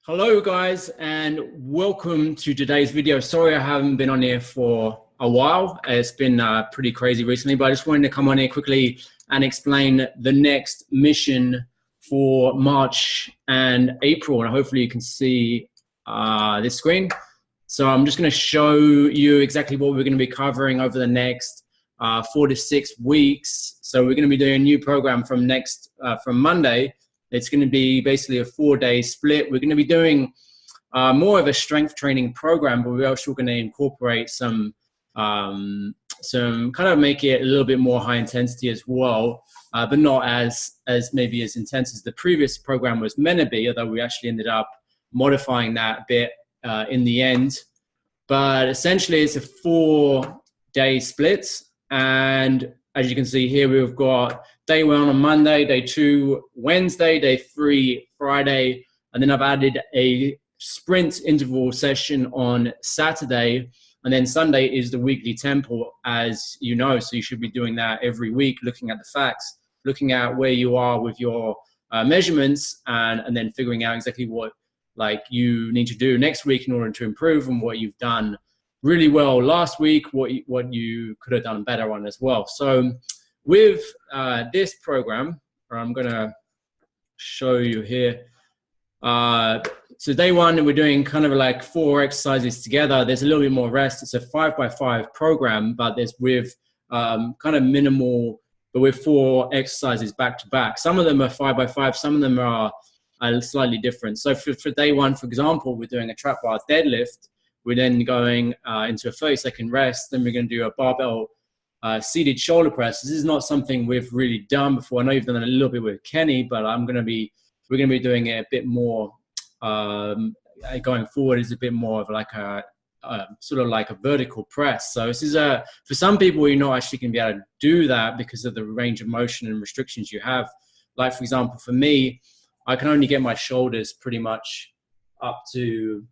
Hello guys, and welcome to today's video. Sorry I haven't been on here for a while. It's been pretty crazy recently, but I just wanted to come on here quickly and explain the next mission for March and April. And hopefully you can see this screen. So I'm just going to show you exactly what we're going to be covering over the next 4 to 6 weeks. So we're going to be doing a new program from Monday. It's going to be basically a 4-day split. We're going to be doing more of a strength training program, but we're also going to incorporate some kind of make it a little bit more high intensity as well, but not as maybe as intense as the previous program was meant to be, although we actually ended up modifying that a bit in the end. But essentially it's a 4-day split. And as you can see here, we've got day 1 on Monday, day 2 Wednesday, day 3 Friday, and then I've added a sprint interval session on Saturday, and then Sunday is the weekly tempo, as you know, so you should be doing that every week, looking at the facts, looking at where you are with your measurements, and then figuring out exactly what you need to do next week in order to improve on what you've done really well last week, what you could have done better on as well. So with this program, I'm going to show you here. So day 1, we're doing kind of like 4 exercises together. There's a little bit more rest. It's a 5x5 program, but there's with kind of minimal, but with 4 exercises back to back. Some of them are 5x5, some of them are slightly different. So for day 1, for example, we're doing a trap bar deadlift. We're then going into a 30-second rest. Then we're going to do a barbell seated shoulder press. This is not something we've really done before. I know you've done it a little bit with Kenny, but we're going to be doing it a bit more going forward. Is a bit more of like a sort of like a vertical press. So this is for some people, you're not actually going to be able to do that because of the range of motion and restrictions you have. Like for example, for me, I can only get my shoulders pretty much up to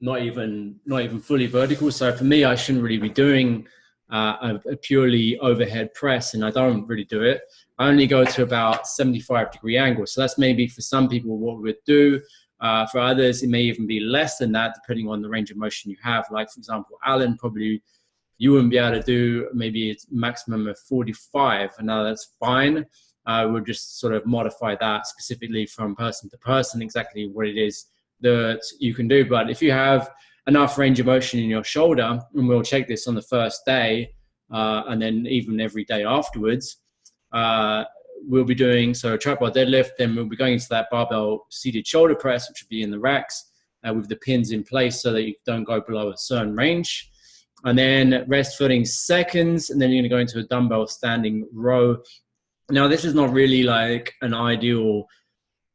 not even fully vertical. So for me, I shouldn't really be doing a purely overhead press, and I don't really do it. I only go to about 75-degree angle. So that's maybe for some people what we'd do. For others, it may even be less than that, depending on the range of motion you have. Like for example, Alan, probably you wouldn't be able to do maybe it's maximum of 45. And now that's fine. We'll just sort of modify that specifically from person to person, exactly what it is that you can do. But if you have enough range of motion in your shoulder, and we'll check this on the first day, and then even every day afterwards, we'll be doing a trap bar deadlift, then we'll be going into that barbell seated shoulder press, which will be in the racks with the pins in place so that you don't go below a certain range. And then rest 30 seconds, and then you're going to go into a dumbbell standing row. Now, this is not really like an ideal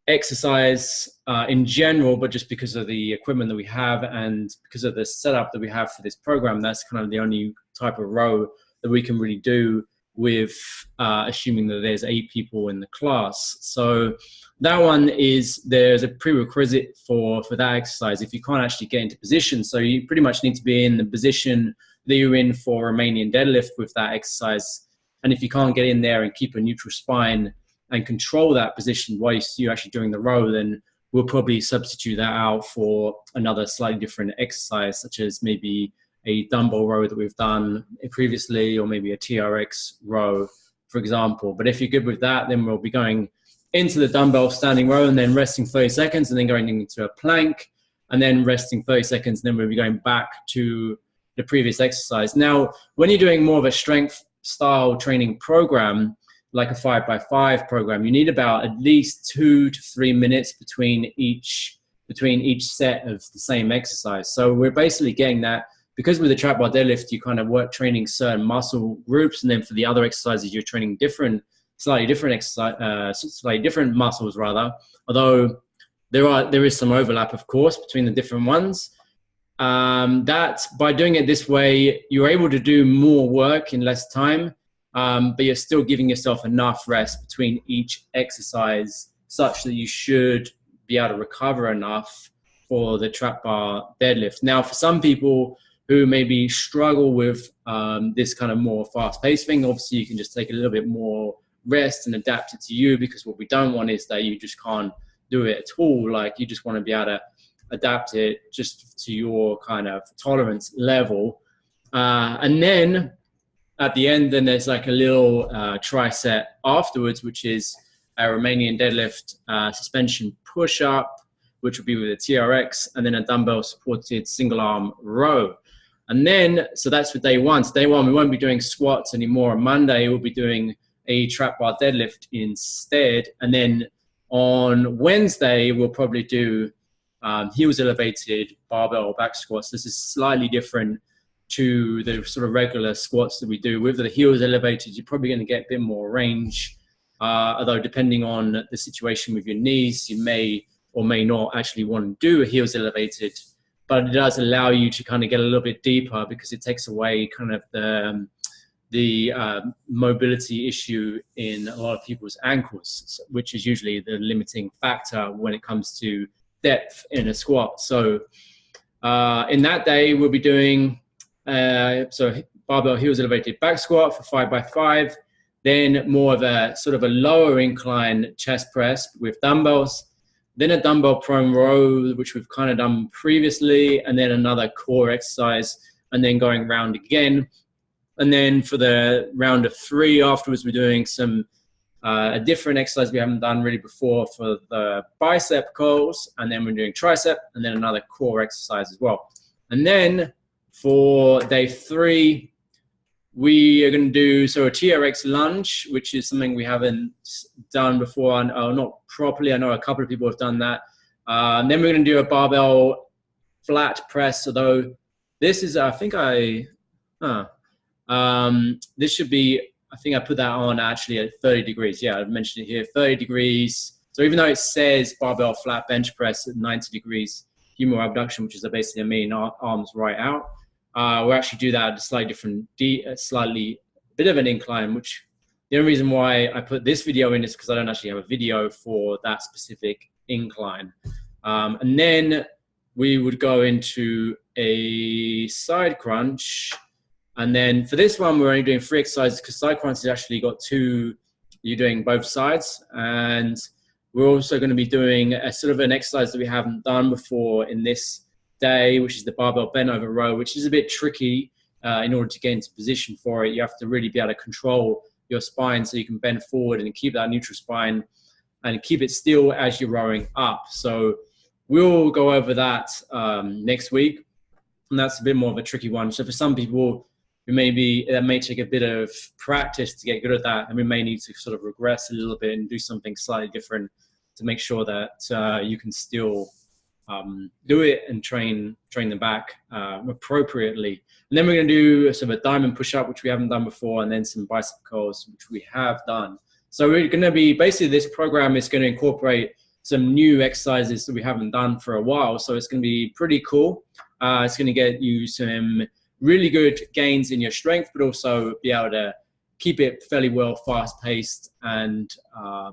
exercise in general, but just because of the equipment that we have and because of the setup that we have for this program, that's kind of the only type of row that we can really do with assuming that there's 8 people in the class. So that one there's a prerequisite for that exercise if you can't actually get into position. So you pretty much need to be in the position that you're in for Romanian deadlift with that exercise. And if you can't get in there and keep a neutral spine and control that position while you're actually doing the row, then we'll probably substitute that out for another slightly different exercise, such as maybe a dumbbell row that we've done previously, or maybe a TRX row, for example. But if you're good with that, then we'll be going into the dumbbell standing row and then resting 30 seconds and then going into a plank and then resting 30 seconds. And then we'll be going back to the previous exercise. Now, when you're doing more of a strength style training program, like a 5x5 program, you need about at least 2 to 3 minutes between each set of the same exercise. So we're basically getting that because with the trap bar deadlift, you kind of work training certain muscle groups, and then for the other exercises, you're training slightly different muscles rather. Although there is some overlap, of course, between the different ones. That by doing it this way, you're able to do more work in less time. But you're still giving yourself enough rest between each exercise such that you should be able to recover enough for the trap bar deadlift. Now, for some people who maybe struggle with this kind of more fast-paced thing, obviously you can just take a little bit more rest and adapt it to you, because what we don't want is that you just can't do it at all. Like, you just want to be able to adapt it just to your kind of tolerance level. And then at the end, then there's like a little tricep afterwards, which is a Romanian deadlift suspension push-up, which will be with a TRX, and then a dumbbell supported single arm row. And then, so that's for day one. So day one, we won't be doing squats anymore. On Monday, we'll be doing a trap bar deadlift instead. And then on Wednesday, we'll probably do heels elevated barbell back squats. This is slightly different to the sort of regular squats that we do. With the heels elevated, you're probably going to get a bit more range. Although depending on the situation with your knees, you may or may not actually want to do a heels elevated, but it does allow you to kind of get a little bit deeper because it takes away kind of the mobility issue in a lot of people's ankles, which is usually the limiting factor when it comes to depth in a squat. So in that day, we'll be doing so barbell heels elevated back squat for 5x5, then more of a sort of a lower incline chest press with dumbbells, then a dumbbell prone row, which we've kind of done previously, and then another core exercise, and then going round again. And then for the round of 3 afterwards, we're doing some a different exercise we haven't done really before for the bicep curls, and then we're doing tricep, and then another core exercise as well. And then for day 3, we are going to do a TRX lunge, which is something we haven't done before, not properly. I know a couple of people have done that. And then we're going to do a barbell flat press. Although this is, this should be, I think I put that on actually at 30 degrees. Yeah, I've mentioned it here, 30 degrees. So even though it says barbell flat bench press at 90 degrees humeral abduction, which is basically a mean arms right out, we'll actually do that at a slightly different, slightly bit of an incline, which the only reason why I put this video in is because I don't actually have a video for that specific incline. And then we would go into a side crunch. And then for this one, we're only doing 3 exercises because side crunch has actually got 2, you're doing both sides. And we're also going to be doing a sort of an exercise that we haven't done before in this day, which is the barbell bent over row, which is a bit tricky in order to get into position for it. You have to really be able to control your spine so you can bend forward and keep that neutral spine and keep it still as you're rowing up. So we'll go over that next week, and that's a bit more of a tricky one. So for some people, that may take a bit of practice to get good at that, and we may need to sort of regress a little bit and do something slightly different to make sure that you can still do it and train the back appropriately. And then we're going to do sort of a diamond push-up, which we haven't done before, and then some bicep curls, which we have done. So we're going to be, basically this program is going to incorporate some new exercises that we haven't done for a while. So it's going to be pretty cool. It's going to get you some really good gains in your strength, but also be able to keep it fairly well fast-paced and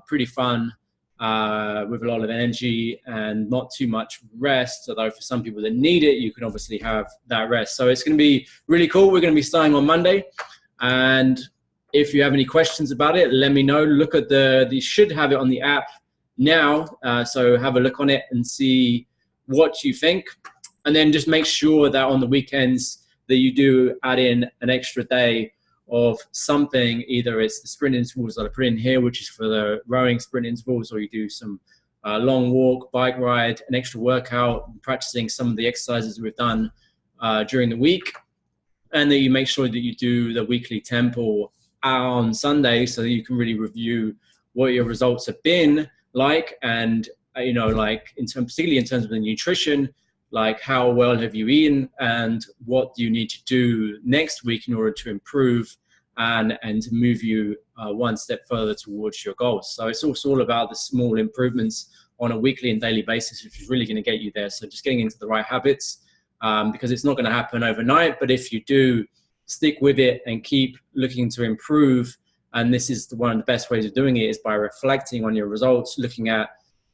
pretty fun with a lot of energy and not too much rest. Although for some people that need it, you can obviously have that rest. So it's going to be really cool. We're going to be starting on Monday. And if you have any questions about it, let me know. Look at you should have it on the app now. So have a look on it and see what you think. And then just make sure that on the weekends that you do add in an extra day of something. Either it's the sprint intervals that I put in here, which is for the rowing sprint intervals, or you do some long walk, bike ride, an extra workout, practicing some of the exercises we've done during the week. And that you make sure that you do the weekly tempo on Sunday so that you can really review what your results have been like. And, like particularly in terms of the nutrition, like how well have you eaten and what do you need to do next week in order to improve and to move you one step further towards your goals. So it's also all about the small improvements on a weekly and daily basis, which is really going to get you there. So just getting into the right habits, because it's not going to happen overnight. But if you do stick with it and keep looking to improve, and this is one of the best ways of doing it is by reflecting on your results, looking at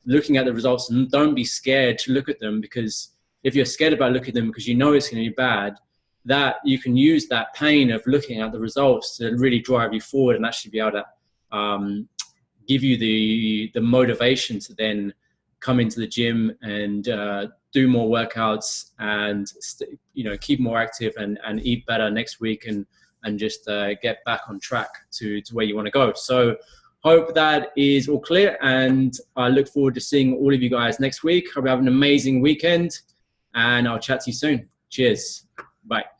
the results, and don't be scared to look at them, because if you're scared about looking at them because you know it's going to be bad, that you can use that pain of looking at the results to really drive you forward and actually be able to give you the motivation to then come into the gym and do more workouts and keep more active and eat better next week and just get back on track to where you want to go. So hope that is all clear, and I look forward to seeing all of you guys next week. Hope you have an amazing weekend, and I'll chat to you soon. Cheers. Bye.